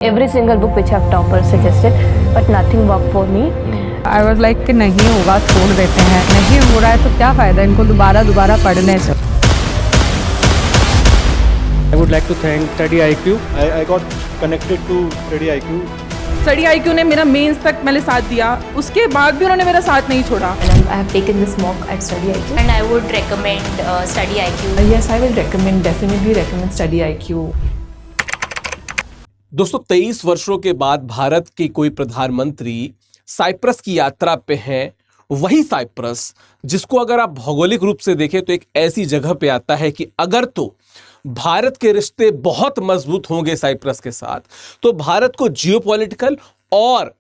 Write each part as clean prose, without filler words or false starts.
Every single book which I've toppers suggested, but nothing worked for me. I was like कि नहीं होगा छोड़ देते हैं, नहीं हो रहा है तो क्या फ़ायदा इनको दोबारा पढ़ने से। I would like to thank Study IQ. I got connected to Study IQ. Study IQ ने मेरा मेंस तक मैंने साथ दिया, उसके बाद भी उन्होंने मेरा साथ नहीं छोड़ा। And I have taken this mock at Study IQ. And I would recommend Study IQ. Yes, I will definitely recommend Study IQ. दोस्तों 23 वर्षों के बाद भारत के कोई प्रधानमंत्री साइप्रस की यात्रा पे हैं। वही साइप्रस जिसको अगर आप भौगोलिक रूप से देखें तो एक ऐसी जगह पे आता है कि अगर तो भारत के रिश्ते बहुत मजबूत होंगे साइप्रस के साथ तो भारत को जियोपॉलिटिकल और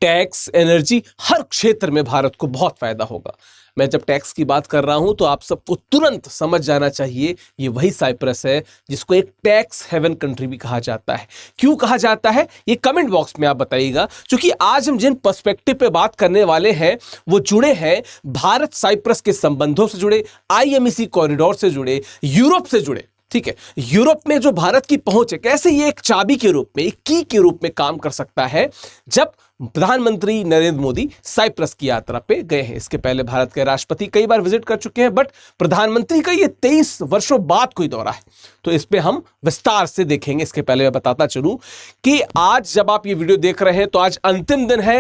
टैक्स, एनर्जी, हर क्षेत्र में भारत को बहुत फायदा होगा। मैं जब टैक्स की बात कर रहा हूं तो आप सबको तुरंत समझ जाना चाहिए ये वही साइप्रस है जिसको एक टैक्स हेवन कंट्री भी कहा जाता है। क्यों कहा जाता है ये कमेंट बॉक्स में आप बताइएगा, क्योंकि आज हम जिन पर्सपेक्टिव पे बात करने वाले हैं वो जुड़े हैं भारत साइप्रस के संबंधों से जुड़े, IMEC कॉरिडोर से जुड़े, यूरोप से जुड़े। ठीक है, यूरोप में जो भारत की पहुंच है कैसे ये एक चाबी के रूप में, एक की के रूप में काम कर सकता है जब प्रधानमंत्री नरेंद्र मोदी साइप्रस की यात्रा पे गए हैं। इसके पहले भारत के राष्ट्रपति कई बार विजिट कर चुके हैं, बट प्रधानमंत्री का ये 23 वर्षों बाद कोई दौरा है तो इस पे हम विस्तार से देखेंगे। इसके पहले मैं बताता चलूं कि आज जब आप ये वीडियो देख रहे हैं तो आज अंतिम दिन है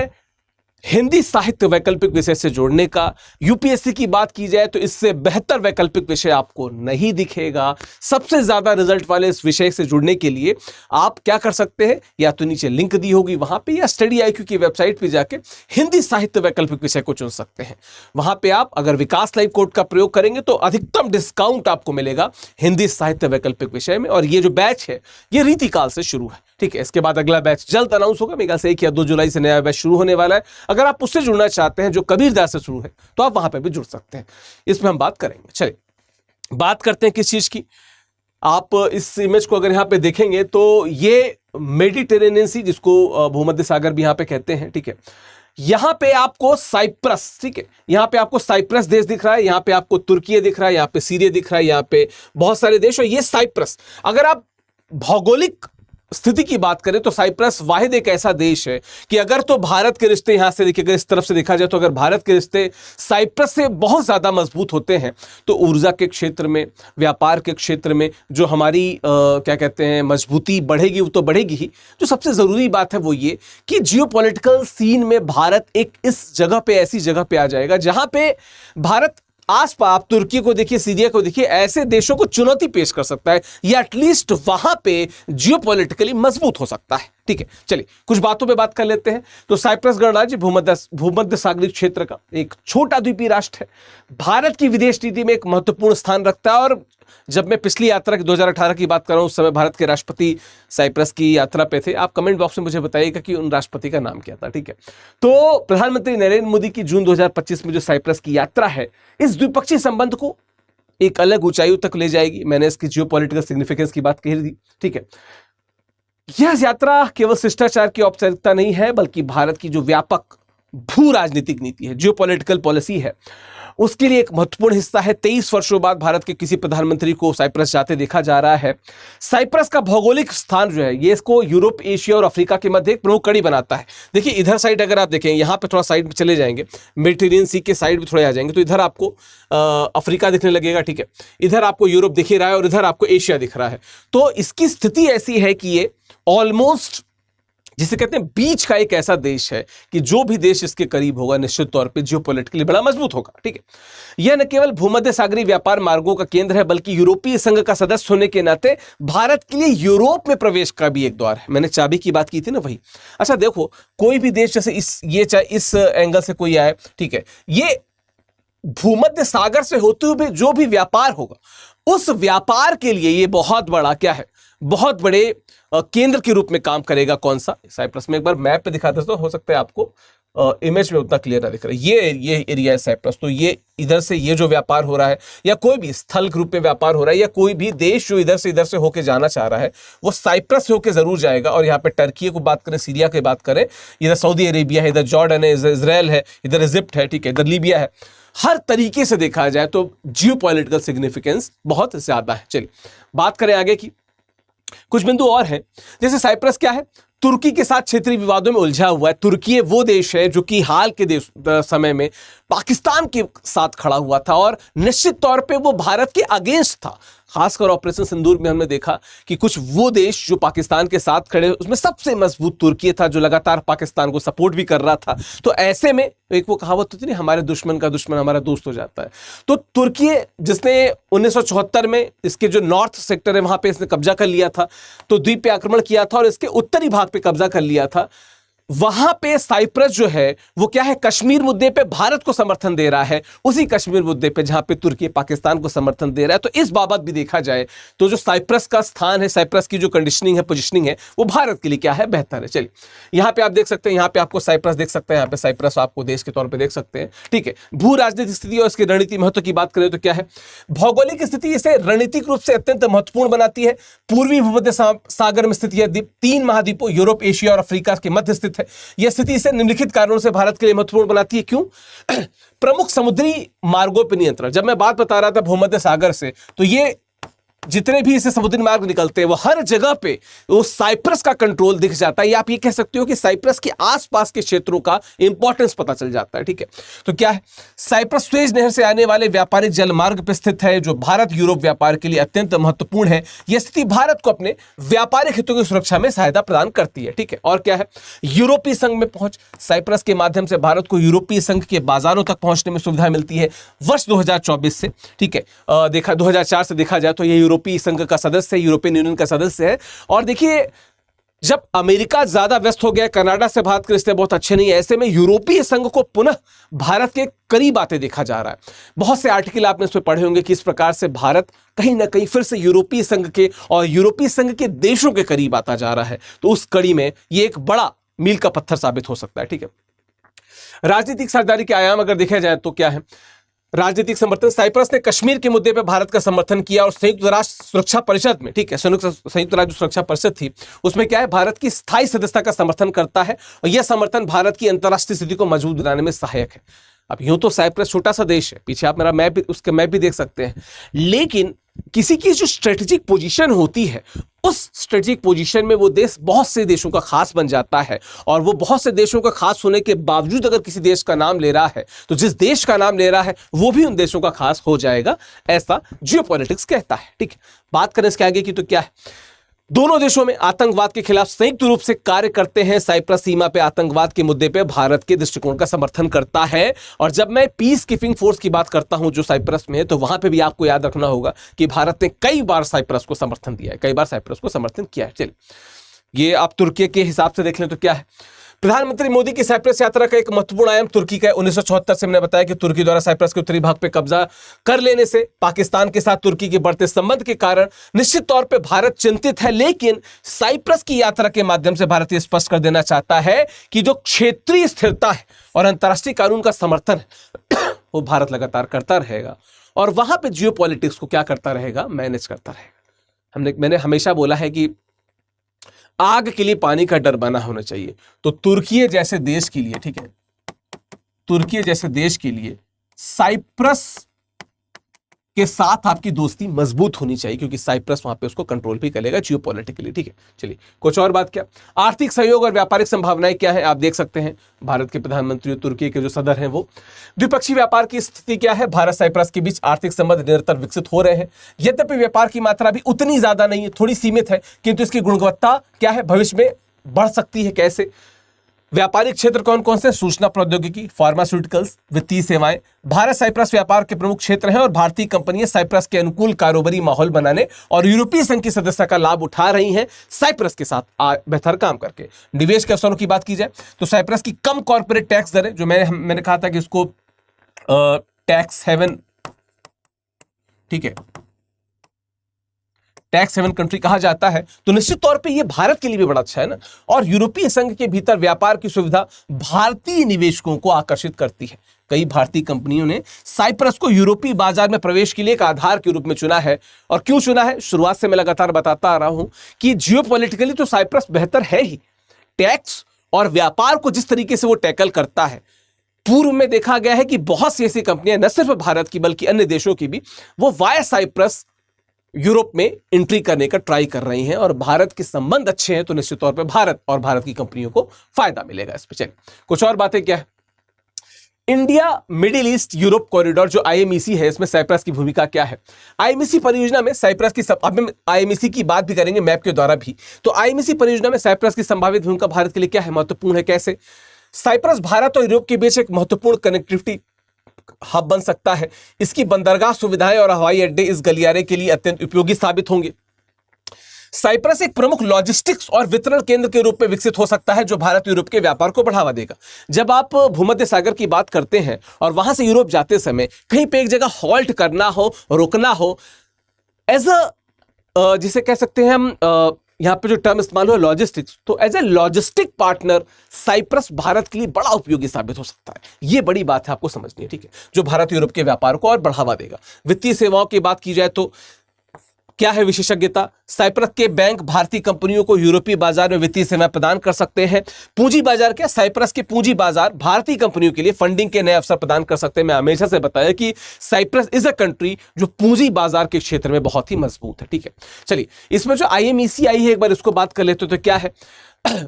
हिंदी साहित्य वैकल्पिक विषय से जोड़ने का। यूपीएससी की बात की जाए तो इससे बेहतर वैकल्पिक विषय आपको नहीं दिखेगा। सबसे ज्यादा रिजल्ट वाले इस विषय से जुड़ने के लिए आप क्या कर सकते हैं, या तो नीचे लिंक दी होगी वहां पे, या स्टडी IQ की वेबसाइट पे जाके हिंदी साहित्य वैकल्पिक विषय को चुन सकते हैं। वहां पे आप अगर विकास लाइव कोड का प्रयोग करेंगे तो अधिकतम डिस्काउंट आपको मिलेगा हिंदी साहित्य वैकल्पिक विषय में। और ये जो बैच है ये रीतिकाल से शुरू है। ठीक है, इसके बाद अगला बैच जल्द अनाउंस होगा। मेरे ख्याल से 1 या 2 जुलाई से नया बैच शुरू होने वाला है। अगर आप उससे जुड़ना चाहते हैं जो कबीरदास से शुरू है तो आप वहां पे भी जुड़ सकते हैं। इसमें हम बात करेंगे। चलिए बात करते हैं किस चीज की। आप इस इमेज को अगर यहां पे देखेंगे तो ये मेडिटेरेनियन सी, जिसको भूमध्य सागर भी यहां पे कहते हैं। ठीक है, यहां पे आपको साइप्रस, ठीक है, यहां पे आपको साइप्रस देश दिख रहा है, यहां पे आपको तुर्की दिख रहा है, यहां पे सीरिया दिख रहा है, यहां पे बहुत सारे देश। और ये साइप्रस, अगर आप भौगोलिक स्थिति की बात करें तो साइप्रस वाहिद एक ऐसा देश है कि अगर तो भारत के रिश्ते यहां से देखिए, अगर इस तरफ से देखा जाए तो अगर भारत के रिश्ते साइप्रस से बहुत ज्यादा मजबूत होते हैं तो ऊर्जा के क्षेत्र में, व्यापार के क्षेत्र में जो हमारी क्या कहते हैं मजबूती बढ़ेगी, वो तो बढ़ेगी ही। जो सबसे जरूरी बात है वो ये कि जियोपॉलिटिकल सीन में भारत एक इस जगह पे, ऐसी जगह पे आ जाएगा जहां पे भारत आसपास, आप तुर्की को देखिए, सीरिया को देखिए, ऐसे देशों को चुनौती पेश कर सकता है या एटलीस्ट वहां पे जियोपॉलिटिकली मजबूत हो सकता है। ठीक है, चलिए कुछ बातों पे बात कर लेते हैं। तो साइप्रस गणराज्य भूमध्य सागरीय क्षेत्र का एक छोटा द्वीपीय राष्ट्र है। भारत की विदेश नीति में एक महत्वपूर्ण स्थान रखता है। और जब मैं पिछली यात्रा की 2018 की बात कर रहा हूं, उस समय भारत के राष्ट्रपति साइप्रस की यात्रा पे थे। आप कमेंट बॉक्स में मुझे बताइएगा कि उन राष्ट्रपति का नाम क्या था। ठीक है, तो प्रधानमंत्री नरेंद्र मोदी की जून 2025 में जो साइप्रस की यात्रा है इस द्विपक्षीय संबंध को एक अलग ऊंचाइयों तक ले जाएगी। मैंने इसकी जियोपॉलिटिकल सिग्निफिकेंस की बात कही थी। ठीक है, यह यात्रा केवल शिष्टाचार की औपचारिकता नहीं है बल्कि भारत की जो व्यापक भू राजनीतिक नीति है, जियोपॉलिटिकल पॉलिसी है, उसके लिए एक महत्वपूर्ण हिस्सा है। 23 वर्षों बाद भारत के किसी प्रधानमंत्री को साइप्रस जाते देखा जा रहा है। साइप्रस का भौगोलिक स्थान जो है ये इसको यूरोप, एशिया और अफ्रीका के मध्य एक प्रमुख कड़ी बनाता है। देखिए इधर साइड अगर आप देखें, यहाँ पे थोड़ा साइड में चले जाएंगे, मेडिटेरियन सी के साइड में थोड़े आ जाएंगे तो इधर आपको अफ्रीका दिखने लगेगा। ठीक है, इधर आपको यूरोप दिख रहा है और इधर आपको एशिया दिख रहा है। तो इसकी स्थिति ऐसी है कि ये ऑलमोस्ट, जिसे कहते हैं बीच का एक ऐसा देश है कि जो भी देश इसके करीब होगा निश्चित तौर पे जियोपॉलिटिकली बड़ा मजबूत होगा। ठीक है, यह न केवल भूमध्य सागरीय व्यापार मार्गों का केंद्र है बल्कि यूरोपीय संघ का सदस्य होने के नाते भारत के लिए यूरोप में प्रवेश का भी एक द्वार है। मैंने चाबी की बात की थी ना, वही। अच्छा देखो, कोई भी देश जैसे इस एंगल से कोई आए, ठीक है, ये भूमध्य सागर से होते हुए जो भी व्यापार होगा उस व्यापार के लिए ये बहुत बड़ा क्या है, बहुत बड़े केंद्र के रूप में काम करेगा। कौन सा? साइप्रस में एक बार मैप पे दिखाते तो हो सकता है आपको इमेज में उतना क्लियर ना दिख रहा है। ये एरिया है साइप्रस। तो ये इधर से ये जो व्यापार हो रहा है या कोई भी स्थल के रूप में व्यापार हो रहा है या कोई भी देश जो इधर से होके जाना चाह रहा है वो साइप्रस से होके जरूर जाएगा। और यहाँ पे टर्की को बात करें, सीरिया की बात करें, इधर सऊदी अरेबिया है, इधर जॉर्डन है, इजराइल है, इधर इजिप्ट है, ठीक है, इधर लीबिया है। हर तरीके से देखा जाए तो जियोपॉलिटिकल सिग्निफिकेंस बहुत ज्यादा है। चलिए बात करें आगे की। कुछ बिंदु और हैं, जैसे साइप्रस क्या है, तुर्की के साथ क्षेत्रीय विवादों में उलझा हुआ है। तुर्की वो देश है जो कि हाल के समय में पाकिस्तान के साथ खड़ा हुआ था और निश्चित तौर पे वो भारत के अगेंस्ट था। खासकर ऑपरेशन सिंदूर में हमने देखा कि कुछ वो देश जो पाकिस्तान के साथ खड़े, उसमें सबसे मजबूत तुर्की था जो लगातार पाकिस्तान को सपोर्ट भी कर रहा था। तो ऐसे में एक वो कहावत होती है, हमारे दुश्मन का दुश्मन हमारा दोस्त हो जाता है। तो तुर्की जिसने 1974 में इसके जो नॉर्थ सेक्टर है वहां पे इसने कब्जा कर लिया था, तो द्वीप पे आक्रमण किया था और इसके उत्तरी भाग पे कब्जा कर लिया था। वहां पे साइप्रस जो है वो क्या है, कश्मीर मुद्दे पे भारत को समर्थन दे रहा है, उसी कश्मीर मुद्दे पे जहां पे तुर्की पाकिस्तान को समर्थन दे रहा है। तो इस बाबत भी देखा जाए तो जो साइप्रस का स्थान है, साइप्रस की जो कंडीशनिंग है, पोजीशनिंग है, वो भारत के लिए क्या है, बेहतर है। चलिए यहां पे आप देख सकते हैं, यहां पे आपको साइप्रस देख सकते हैं, यहां पे साइप्रस आपको देश के तौर पर देख सकते हैं। ठीक है, भू राजनीतिक स्थिति और इसके रणनीति महत्व की बात करें तो क्या है, भौगोलिक स्थिति इसे रणनीतिक रूप से अत्यंत महत्वपूर्ण बनाती है। पूर्वी भूमध्य सागर में स्थित यह 3 महाद्वीपों यूरोप, एशिया और अफ्रीका के मध्य स्थित है। यह स्थिति इसे निम्नलिखित कारणों से भारत के लिए महत्वपूर्ण बनाती है। क्यों? प्रमुख समुद्री मार्गों पर नियंत्रण। जब मैं बात बता रहा था भूमध्य सागर से, तो ये जितने भी इसे समुद्री मार्ग निकलते हैं वो हर जगह पे वो साइप्रस का कंट्रोल दिख जाता है, या आप ये कह सकते हो कि साइप्रस के आसपास के क्षेत्रों का इंपॉर्टेंस पता चल जाता है। ठीक है, तो क्या है, साइप्रस स्वेज नहर से आने वाले व्यापारिक जल मार्ग पर स्थित है जो भारत यूरोप व्यापार के लिए अत्यंत महत्वपूर्ण है। यह स्थिति भारत को अपने व्यापारिक हितों की सुरक्षा में सहायता प्रदान करती है। ठीक है, और क्या है, यूरोपीय संघ में पहुंच। साइप्रस के माध्यम से भारत को यूरोपीय संघ के बाजारों तक पहुंचने में सुविधा मिलती है वर्ष 2024 से। ठीक है, 2004 से देखा जाए तो यह यूरोपीय संघ का सदस्य है, यूरोपियन यूनियन का सदस्य है। और देखिए, जब अमेरिका ज्यादा व्यस्त हो गया, कनाडा से भारत के रिश्ते बहुत अच्छे नहीं है, ऐसे में यूरोपीय संघ को पुनः भारत के करीब आते देखा जा रहा है। बहुत से आर्टिकल आपने इस पर पढ़े होंगे कि इस प्रकार से भारत कहीं ना कहीं फिर से यूरोपीय संघ के और यूरोपीय संघ के देशों के करीब आता जा रहा है। तो उस कड़ी में यह एक बड़ा मील का पत्थर साबित हो सकता है। ठीक है, राजनीतिक साझेदारी के आयाम अगर देखा जाए तो क्या है, राजनीतिक समर्थन। साइप्रस ने कश्मीर के मुद्दे पर भारत का समर्थन किया और संयुक्त राष्ट्र सुरक्षा परिषद में, ठीक है, संयुक्त राज्य सुरक्षा परिषद थी, उसमें क्या है, भारत की स्थायी सदस्यता का समर्थन करता है और यह समर्थन भारत की अंतर्राष्ट्रीय स्थिति को मजबूत बनाने में सहायक है। अब यूं तो साइप्रस छोटा सा देश है, पीछे आप मेरा मैप भी, उसके मैप भी देख सकते हैं, लेकिन किसी की जो स्ट्रेटेजिक पोजीशन होती है, उस स्ट्रेटेजिक पोजीशन में वो देश बहुत से देशों का खास बन जाता है। और वो बहुत से देशों का खास होने के बावजूद अगर किसी देश का नाम ले रहा है, तो जिस देश का नाम ले रहा है वो भी उन देशों का खास हो जाएगा, ऐसा जियोपॉलिटिक्स कहता है। ठीक है, बात करें इसके आगे की तो क्या है, दोनों देशों में आतंकवाद के खिलाफ संयुक्त रूप से कार्य करते हैं। साइप्रस सीमा पे आतंकवाद के मुद्दे पे भारत के दृष्टिकोण का समर्थन करता है। और जब मैं पीस कीपिंग फोर्स की बात करता हूं जो साइप्रस में है, तो वहां पे भी आपको याद रखना होगा कि भारत ने कई बार साइप्रस को समर्थन दिया है, कई बार साइप्रस को समर्थन किया है। चलिए, ये आप तुर्की के हिसाब से देख लें तो क्या है, प्रधानमंत्री मोदी की साइप्रस यात्रा का एक महत्वपूर्ण आयाम तुर्की का है। 1974 से मैंने बताया कि तुर्की द्वारा साइप्रस के उत्तरी भाग पे कब्जा कर लेने से पाकिस्तान के साथ तुर्की के बढ़ते संबंध के कारण निश्चित तौर पे भारत चिंतित है। लेकिन साइप्रस की यात्रा के माध्यम से भारत ये स्पष्ट कर देना चाहता है कि जो क्षेत्रीय स्थिरता है और अंतर्राष्ट्रीय कानून का समर्थन है वो भारत लगातार करता रहेगा और वहां पे जियोपॉलिटिक्स को क्या करता रहेगा, मैनेज करता रहेगा। मैंने हमेशा बोला है कि आग के लिए पानी का डर बना होना चाहिए। तो तुर्की जैसे देश के लिए, ठीक है, तुर्की जैसे देश के लिए साइप्रस के साथ आपकी दोस्ती मजबूत होनी चाहिए, क्योंकि साइप्रस वहां पे उसको कंट्रोल भी करेगा जियोपॉलिटिकली। ठीक है, चलिए कुछ और बात, क्या आर्थिक सहयोग और व्यापारिक संभावनाएं क्या है, आप देख सकते हैं भारत के प्रधानमंत्री और तुर्की के जो सदर हैं वो। द्विपक्षीय व्यापार की स्थिति क्या है, भारत साइप्रस के बीच आर्थिक संबंध निरंतर विकसित हो रहे हैं। यद्यपि व्यापार की मात्रा भी उतनी ज्यादा नहीं है, थोड़ी सीमित है, किंतु इसकी गुणवत्ता क्या है, भविष्य में बढ़ सकती है। कैसे? व्यापारिक क्षेत्र कौन कौन से, सूचना प्रौद्योगिकी, फार्मास्यूटिकल्स, वित्तीय सेवाएं। भारत साइप्रस व्यापार के प्रमुख क्षेत्र हैं और भारतीय कंपनियां साइप्रस के अनुकूल कारोबारी माहौल बनाने और यूरोपीय संघ की सदस्यता का लाभ उठा रही हैं साइप्रस के साथ बेहतर काम करके। निवेश के अवसरों की बात की जाए तो साइप्रस की कम कॉर्पोरेट टैक्स दरें, जो मैंने कहा था कि इसको टैक्स हेवन, ठीक है, टैक्स हेवन कंट्री कहा जाता है, तो निश्चित तौर पे ये भारत के लिए भी बड़ा अच्छा है ना। और यूरोपीय संघ के भीतर व्यापार की सुविधा भारतीय निवेशकों को आकर्षित करती है। कई भारतीय कंपनियों ने साइप्रस को यूरोपीय बाजार में प्रवेश के लिए एक आधार के रूप में चुना है। और क्यों चुना है, शुरुआत से मैं लगातार बताता आ रहा हूं कि जियोपॉलिटिकली तो साइप्रस बेहतर है ही। टैक्स और व्यापार को जिस तरीके से वो टैकल करता है, पूर्व में देखा गया है कि बहुत सी ऐसी कंपनियां, न सिर्फ भारत की बल्कि अन्य देशों की भी, वो वाया साइप्रस यूरोप में एंट्री करने का ट्राई कर रही हैं और भारत के संबंध अच्छे हैं तो निश्चित तौर पे भारत और भारत की कंपनियों को फायदा मिलेगा इस पे। चलिए कुछ और बातें क्या है। India middle east Europe corridor जो आईएमईसी है, इसमें साइप्रस की भूमिका क्या है। आईएमईसी परियोजना में साइप्रस की अब हम आईएमईसी की बात भी करेंगे मैप के द्वारा भी। तो आईएमईसी परियोजना में साइप्रस की संभावित भूमिका भारत के लिए क्या है, महत्वपूर्ण है कैसे। साइप्रस भारत और यूरोप के बीच एक महत्वपूर्ण कनेक्टिविटी हब बन सकता है। इसकी बंदरगाह सुविधाएं और हवाई अड्डे इस गलियारे के लिए अत्यंत उपयोगी साबित होंगे। साइप्रस एक प्रमुख लॉजिस्टिक्स और वितरण केंद्र के रूप में विकसित हो सकता है जो भारत यूरोप के व्यापार को बढ़ावा देगा। जब आप भूमध्य सागर की बात करते हैं और वहां से यूरोप जाते समय कहीं पे एक जगह हॉल्ट करना हो, रुकना हो, एज अ जिसे कह सकते हैं हम यहां पे जो टर्म इस्तेमाल हुआ लॉजिस्टिक्स, तो as a logistic partner Cyprus Bharat के लिए बड़ा उपयोगी साबित हो सकता है। यह बड़ी बात है, आपको समझनी है, ठीक है, जो भारत यूरोप के व्यापार को और बढ़ावा देगा। वित्तीय सेवाओं की बात की जाए तो क्या है विशेषज्ञता। साइप्रस के बैंक भारतीय कंपनियों को यूरोपीय बाजार में वित्तीय सेवाएं प्रदान कर सकते हैं। पूंजी बाजार क्या, साइप्रस के पूंजी बाजार भारतीय कंपनियों के लिए फंडिंग के नए अवसर प्रदान कर सकते हैं। मैं हमेशा से बताया कि साइप्रस इज अ कंट्री जो पूंजी बाजार के क्षेत्र में बहुत ही मजबूत है, ठीक है। चलिए इसमें जो आईएमईसी आई है एक बार इसको बात कर लेते तो क्या है।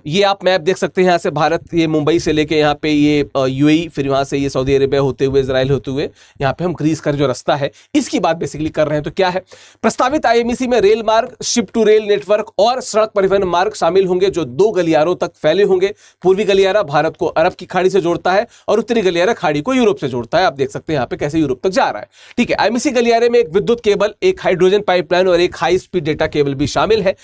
ये आप मैप देख सकते हैं, यहाँ से भारत, ये मुंबई से लेके यहाँ पे ये यूएई, फिर वहाँ से ये सऊदी अरेबिया होते हुए इजराइल होते हुए यहाँ पे हम ग्रीस का जो रास्ता है इसकी बात बेसिकली कर रहे हैं। तो क्या है प्रस्तावित आईएमईसी में रेल मार्ग, शिप टू रेल नेटवर्क और सड़क परिवहन मार्ग शामिल होंगे जो 2 गलियारों तक फैले होंगे। पूर्वी गलियारा भारत को अरब की खाड़ी से जोड़ता है और उत्तरी गलियारा खाड़ी को यूरोप से जोड़ता है। आप देख सकते हैं यहाँ पे कैसे यूरोप तक जा रहा है, ठीक है। आईएमईसी गलियारे में एक विद्युत केबल, एक हाइड्रोजन पाइपलाइन और एक हाई स्पीड डेटा केबल भी शामिल है।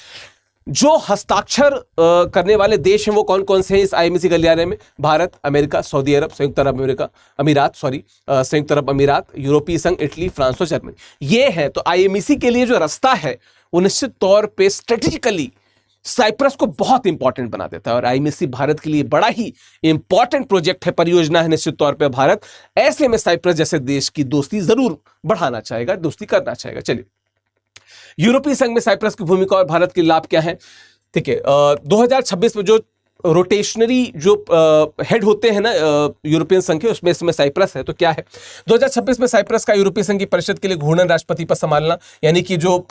जो हस्ताक्षर करने वाले देश हैं वो कौन कौन से हैं इस आईएमईसी गलियारे में, भारत, अमेरिका, सऊदी अरब, संयुक्त अरब अमीरात, यूरोपीय संघ, इटली, फ्रांस और जर्मनी, ये है। तो आईएमईसी के लिए जो रास्ता है वो निश्चित तौर पे स्ट्रेटेजिकली साइप्रस को बहुत इंपॉर्टेंट बना देता है और आईएमईसी भारत के लिए बड़ा ही इंपॉर्टेंट प्रोजेक्ट है, परियोजना है। निश्चित तौर पे भारत ऐसे में साइप्रस जैसे देश की दोस्ती जरूर बढ़ाना चाहेगा, दोस्ती करना चाहेगा। चलिए यूरोपीय संघ में साइप्रस की भूमिका और भारत के लाभ क्या है, ठीक है। 2026 में जो रोटेशनरी जो हेड होते हैं ना यूरोपियन संघ के, उसमें इसमें साइप्रस है। तो क्या है 2026 में साइप्रस का यूरोपीय संघ की परिषद के लिए घूर्णन राष्ट्रपति पद संभालना, यानी कि जो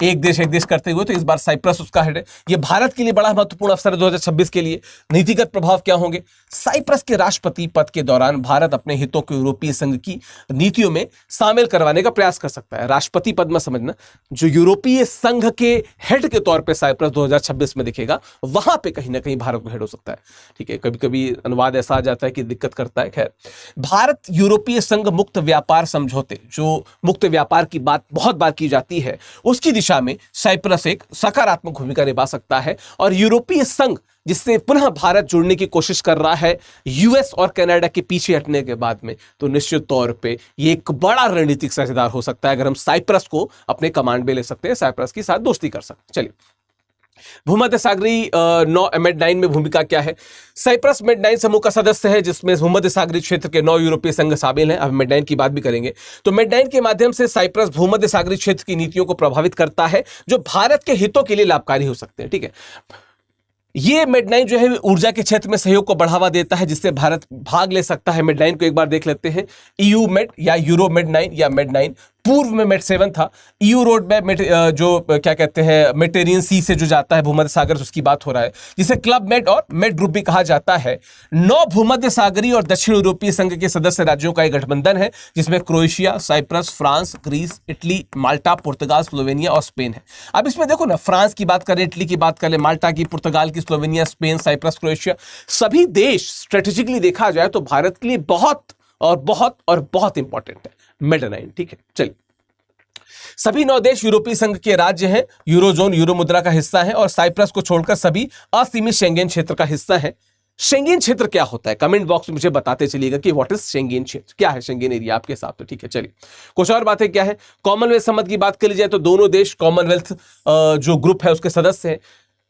एक देश करते हुए, तो इस बार साइप्रस उसका हेड है। यह भारत के लिए बड़ा महत्वपूर्ण अवसर है 2026 के लिए। नीतिगत प्रभाव क्या होंगे, साइप्रस के राष्ट्रपति पद के दौरान भारत अपने हितों को यूरोपीय संघ की नीतियों में शामिल करवाने का प्रयास कर सकता है। राष्ट्रपति पद में समझना, जो यूरोपीय संघ के हेड के तौर पर साइप्रस 2026 में दिखेगा, वहां पर कहीं ना कहीं भारत को हेड हो सकता है, ठीक है। कभी कभी अनुवाद ऐसा आ जाता है कि दिक्कत करता है। खैर, भारत यूरोपीय संघ मुक्त व्यापार समझौते, जो मुक्त व्यापार की बात बहुत बार की जाती है, उसकी दिशा में साइप्रस एक सकारात्मक भूमिका निभा सकता है। और यूरोपीय संघ जिससे पुनः भारत जुड़ने की कोशिश कर रहा है यूएस और कनाडा के पीछे हटने के बाद में, तो निश्चित तौर पे ये एक बड़ा रणनीतिक साझेदार हो सकता है अगर हम साइप्रस को अपने कमांड में ले सकते हैं, साइप्रस के साथ दोस्ती कर सकते हैं। चलिए भूमध्य सागरीय MED9 में भूमिका क्या है। साइप्रस MED9 समूह का सदस्य है जिसमें भूमध्य सागरीय क्षेत्र के 9 यूरोपीय संघ शामिल हैं। अब MED9 की बात भी करेंगे। तो MED9 के माध्यम से साइप्रस भूमध्य सागरीय क्षेत्र की नीतियों को प्रभावित करता है जो भारत के हितों के लिए लाभकारी हो सकते हैं, ठीक है। ये MED9 जो है ऊर्जा के क्षेत्र में सहयोग को बढ़ावा देता है जिससे भारत भाग ले सकता है। MED9 को एक बार देख लेते हैं। EU MED या यूरो MED9 या MED9, पूर्व में MED7 था। EU रोड में जो क्या कहते हैं मेडिटेरियन सी से जो जाता है भूमध्य सागर, उसकी बात हो रहा है, जिसे क्लब MED और MED ग्रुप भी कहा जाता है। 9 भूमध्य सागरीय और दक्षिण यूरोपीय संघ के सदस्य राज्यों का एक गठबंधन है जिसमें Croatia, Cyprus, France, Greece, Italy, Malta, पुर्तगाल, स्लोवेनिया और स्पेन है। अब इसमें देखो ना, फ्रांस की बात करें, इटली की बात करें, माल्टा की, पुर्तगाल की, स्लोवेनिया, स्पेन, साइप्रस, क्रोएशिया, सभी देश स्ट्रेटेजिकली देखा जाए तो भारत के लिए बहुत और बहुत और बहुत इंपॉर्टेंट है MED9, ठीक है। चलिए सभी 9 देश यूरोपीय संघ के राज्य हैं, यूरोजोन यूरो मुद्रा का हिस्सा है और साइप्रस को छोड़कर सभी असीमित शेंगेन क्षेत्र का हिस्सा है। शेंगेन क्षेत्र क्या होता है, कमेंट बॉक्स में मुझे बताते चलिएगा कि व्हाट इज शेंगेन क्षेत्र, क्या है शेंगेन एरिया आपके हिसाब से, ठीक है। चलिए कुछ और बातें क्या है। कॉमनवेल्थ संबंध की बात कर ली जाए तो दोनों देश कॉमनवेल्थ जो ग्रुप है उसके सदस्य हैं।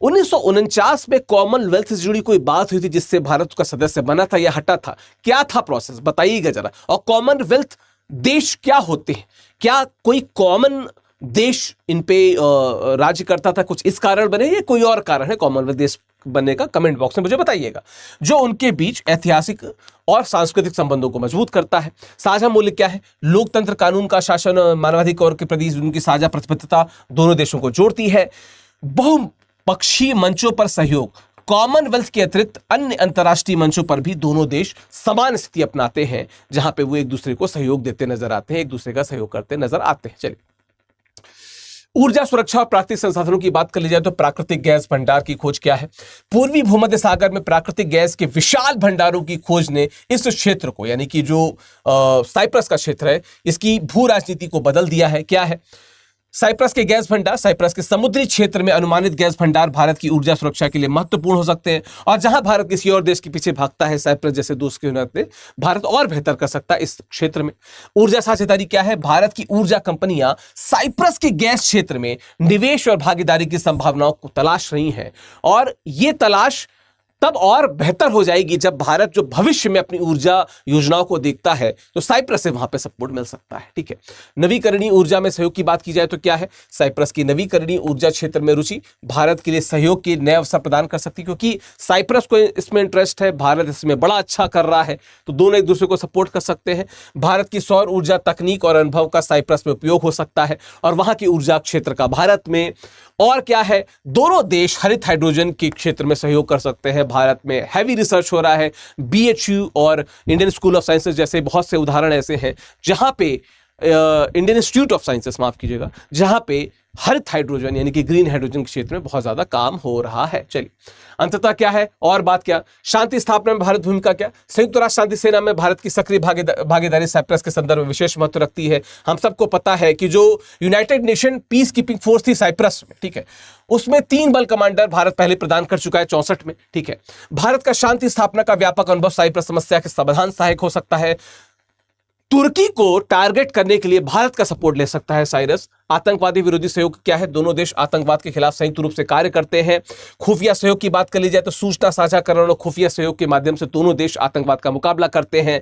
1949 में कॉमनवेल्थ से जुड़ी कोई बात हुई थी जिससे भारत का सदस्य बना था या हटा था, क्या था प्रोसेस बताइएगा जरा। और कॉमनवेल्थ देश क्या होते हैं, क्या कोई कॉमन देश इन पे राज्य करता था, कुछ इस कारण बने या कोई और कारण है कॉमनवेल्थ देश बनने का कमेंट बॉक्स में मुझे बताइएगा, जो उनके बीच ऐतिहासिक और सांस्कृतिक संबंधों को मजबूत करता है। साझा मूल्य क्या है? लोकतंत्र, कानून का शासन, मानवाधिकार के प्रति उनकी साझा प्रतिबद्धता दोनों देशों को जोड़ती है। बहुपक्षीय मंचों पर सहयोग, कॉमनवेल्थ के अतिरिक्त अन्य अंतर्राष्ट्रीय मंचों पर भी दोनों देश समान स्थिति अपनाते हैं, जहां पे वो एक दूसरे को सहयोग देते नजर आते हैं, एक दूसरे का सहयोग करते नजर आते हैं। चलिए, ऊर्जा सुरक्षा और प्राकृतिक संसाधनों की बात कर ली जाए तो प्राकृतिक गैस भंडार की खोज क्या है? पूर्वी भूमध्य सागर में प्राकृतिक गैस के विशाल भंडारों की खोज ने इस क्षेत्र को, यानी कि जो साइप्रस का क्षेत्र है, इसकी भू राजनीति को बदल दिया है। क्या है साइप्रस के गैस भंडार? साइप्रस के समुद्री क्षेत्र में अनुमानित गैस भंडार भारत की ऊर्जा सुरक्षा के लिए महत्वपूर्ण हो सकते हैं, और जहां भारत किसी और देश के पीछे भागता है, साइप्रस जैसे दोस्त के नाते भारत और बेहतर कर सकता है इस क्षेत्र में। ऊर्जा साझेदारी क्या है? भारत की ऊर्जा कंपनियां साइप्रस के गैस क्षेत्र में निवेश और भागीदारी की संभावनाओं को तलाश रही हैं, और ये तलाश तब और बेहतर हो जाएगी जब भारत जो भविष्य में अपनी ऊर्जा योजनाओं को देखता है तो साइप्रस से वहां पे सपोर्ट मिल सकता है। ठीक है, नवीकरणीय ऊर्जा में सहयोग की बात की जाए तो क्या है? साइप्रस की नवीकरणीय ऊर्जा क्षेत्र में रुचि भारत के लिए सहयोग के नए अवसर प्रदान कर सकती है, क्योंकि साइप्रस को इसमें इंटरेस्ट है, भारत इसमें बड़ा अच्छा कर रहा है, तो दोनों एक दूसरे को सपोर्ट कर सकते हैं। भारत की सौर ऊर्जा तकनीक और अनुभव का साइप्रस में उपयोग हो सकता है, और वहां की ऊर्जा क्षेत्र का भारत में। और क्या है, दोनों देश हरित हाइड्रोजन के क्षेत्र में सहयोग कर सकते हैं। भारत में हैवी रिसर्च हो रहा है, BHU और इंडियन स्कूल ऑफ साइंसेस जैसे बहुत से उदाहरण ऐसे हैं जहां पे इंडियन इंस्टीट्यूट ऑफ साइंसेस, माफ कीजिएगा, जहां पे हरित हाइड्रोजन यानी कि ग्रीन हाइड्रोजन के क्षेत्र में बहुत ज्यादा काम हो रहा है। चलिए, अंततः क्या है और बात क्या? शांति स्थापना में भारत भूमिका क्या? संयुक्त राष्ट्र शांति सेना में भारत की सक्रिय भागीदारी साइप्रस के संदर्भ में विशेष महत्व रखती है। हम सबको पता है कि जो United nation peace keeping force थी साइप्रस में, ठीक है, उसमें 3 बल कमांडर भारत पहले प्रदान कर चुका है 64 में। ठीक है, भारत का शांति स्थापना का व्यापक अनुभव साइप्रस समस्या के समाधान सहायक हो सकता है। तुर्की को टारगेट करने के लिए भारत का सपोर्ट ले सकता है साइप्रस। आतंकवादी विरोधी सहयोग क्या है? दोनों देश आतंकवाद के खिलाफ संयुक्त रूप से कार्य करते हैं। खुफिया सहयोग की बात कर ली जाए तो सूचना साझाकरण और खुफिया सहयोग के माध्यम से दोनों देश आतंकवाद का मुकाबला करते हैं।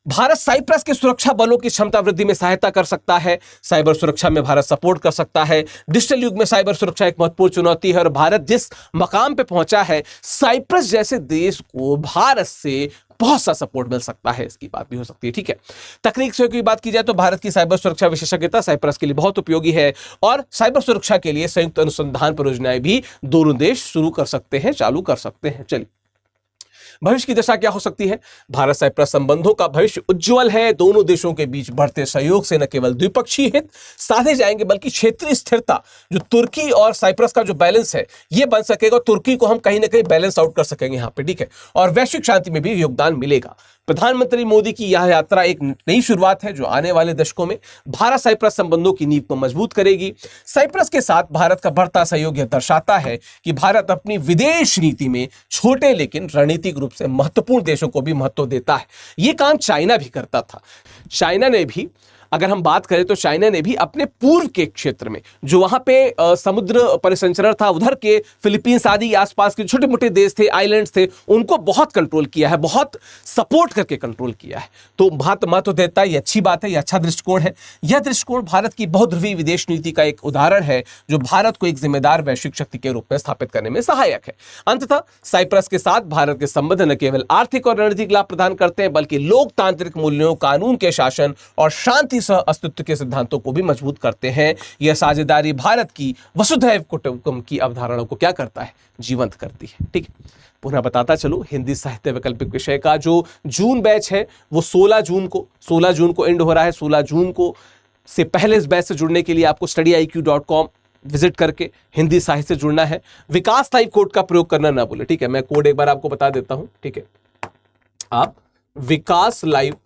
भारत साइप्रस के सुरक्षा बलों की क्षमता वृद्धि में सहायता कर सकता है। साइबर सुरक्षा में भारत सपोर्ट कर सकता है। डिजिटल युग में साइबर सुरक्षा एक महत्वपूर्ण चुनौती है, और भारत जिस मकाम पे पहुंचा है, साइप्रस जैसे देश को भारत से बहुत सा सपोर्ट मिल सकता है, इसकी बात भी हो सकती है। ठीक है, तकनीक सहयोग की बात की जाए तो भारत की साइबर सुरक्षा विशेषज्ञता साइप्रस के लिए बहुत उपयोगी है, और साइबर सुरक्षा के लिए संयुक्त अनुसंधान परियोजनाएं भी दोनों देश शुरू कर सकते हैं, चालू कर सकते हैं। चलिए, भविष्य की दशा क्या हो सकती है? भारत साइप्रस संबंधों का भविष्य उज्जवल है। दोनों देशों के बीच बढ़ते सहयोग से न केवल द्विपक्षीय हित साधे जाएंगे, बल्कि क्षेत्रीय स्थिरता, जो तुर्की और साइप्रस का जो बैलेंस है, यह बन सकेगा। तुर्की को हम कहीं ना कहीं बैलेंस आउट कर सकेंगे यहाँ पे, ठीक है, और वैश्विक शांति में भी योगदान मिलेगा। प्रधानमंत्री मोदी की यह यात्रा एक नई शुरुआत है, जो आने वाले दशकों में भारत साइप्रस संबंधों की नींव को मजबूत करेगी। साइप्रस के साथ भारत का बढ़ता सहयोग यह दर्शाता है कि भारत अपनी विदेश नीति में छोटे लेकिन रणनीतिक रूप से महत्वपूर्ण देशों को भी महत्व देता है। यह काम चाइना भी करता था। चाइना ने भी, अगर हम बात करें तो चाइना ने भी अपने पूर्व के क्षेत्र में, जो वहां पे समुद्र परिसंचरण था, उधर के फिलीपींस आदि आसपास के छोटे मोटे देश थे, आइलैंड्स थे, उनको बहुत कंट्रोल किया है, बहुत सपोर्ट करके कंट्रोल किया है। तो महत्व देता है, ये अच्छी बात है, ये अच्छा दृष्टिकोण है। यह दृष्टिकोण भारत की बहुध्रुवीय विदेश नीति का एक उदाहरण है, जो भारत को एक जिम्मेदार वैश्विक शक्ति के रूप में स्थापित करने में सहायक है। अंततः साइप्रस के साथ भारत के संबंध न केवल आर्थिक और रणनीतिक लाभ प्रदान करते हैं, बल्कि लोकतांत्रिक मूल्यों, कानून के शासन और शांति सह अस्तित्व के सिद्धांतों को भी मजबूत करते हैं। यह साझेदारी भारत की वसुधैव कुटुंबकम की अवधारणा को क्या करता है? जीवंत करती है। ठीक है, पुनः बताता चलो, हिंदी साहित्य वैकल्पिक विषय का जो जून बैच है वो 16 जून को एंड हो रहा है। 16 जून को से पहले इस बैच से जुड़ने के लिए आपको studiiq.com विजिट करके हिंदी साहित्य से जुड़ना है। विकास लाइव कोड का प्रयोग करना ना भूले, ठीक है, मैं कोड एक बार आपको बता देता हूं। ठीक है, आप विकास लाइव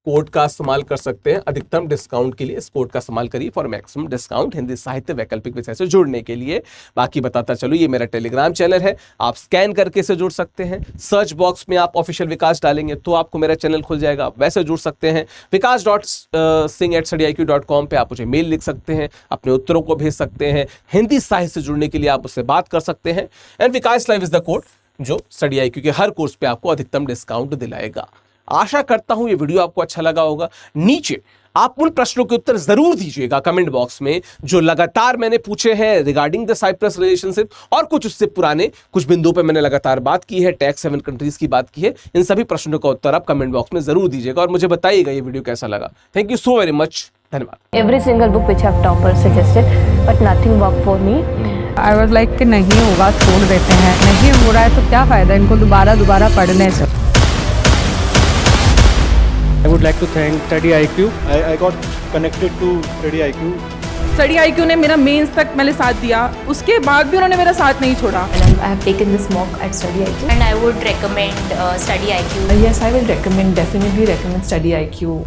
कोड का इस्तेमाल कर सकते हैं अधिकतम डिस्काउंट के लिए। इस कोड का इस्तेमाल करिए फॉर मैक्सिमम डिस्काउंट हिंदी साहित्य वैकल्पिक विषय से जुड़ने के लिए। बाकी बताता चलो, ये मेरा टेलीग्राम चैनल है, आप स्कैन करके इसे जुड़ सकते हैं। सर्च बॉक्स में आप ऑफिशियल विकास डालेंगे तो आपको मेरा चैनल खुल जाएगा, आप वैसे जुड़ सकते हैं। vikas.singh@studiiq.com पे आप मुझे मेल लिख सकते हैं, अपने उत्तरों को भेज सकते हैं। हिंदी साहित्य से जुड़ने के लिए आप उससे बात कर सकते हैं। And Vikas live is the code जो StudyIQ के हर कोर्स पे आपको अधिकतम डिस्काउंट दिलाएगा। आशा करता हूं ये वीडियो आपको अच्छा लगा होगा। नीचे आप उन प्रश्नों के उत्तर जरूर दीजिएगा कमेंट बॉक्स में जो लगातार मैंने पूछे हैं रिगार्डिंग द साइप्रस रिलेशनशिप, और कुछ उससे पुराने कुछ बिंदुओं पे मैंने लगातार बात की है, टैग 7 कंट्रीज की बात की है। इन सभी प्रश्नों का उत्तर आप कमेंट बॉक्स में जरूर दीजिएगा और मुझे बताइएगा ये वीडियो कैसा लगा। Thank you so very much, धन्यवाद। Every single book which have toppers suggested, but nothing worked for me. I was like कि नहीं होगा छोड़ देते हैं, नहीं हो रहा है तो क्या फ़ायदा इनको दोबारा पढ़ने से। I would like to thank Study IQ. I got connected to Study IQ. Study IQ ने मेरा मेंस तक मैंने साथ दिया, उसके बाद भी उन्होंने मेरा साथ नहीं छोड़ा। And I have taken this mock at Study IQ and I would recommend Study IQ. Yes, I will recommend, definitely recommend Study IQ.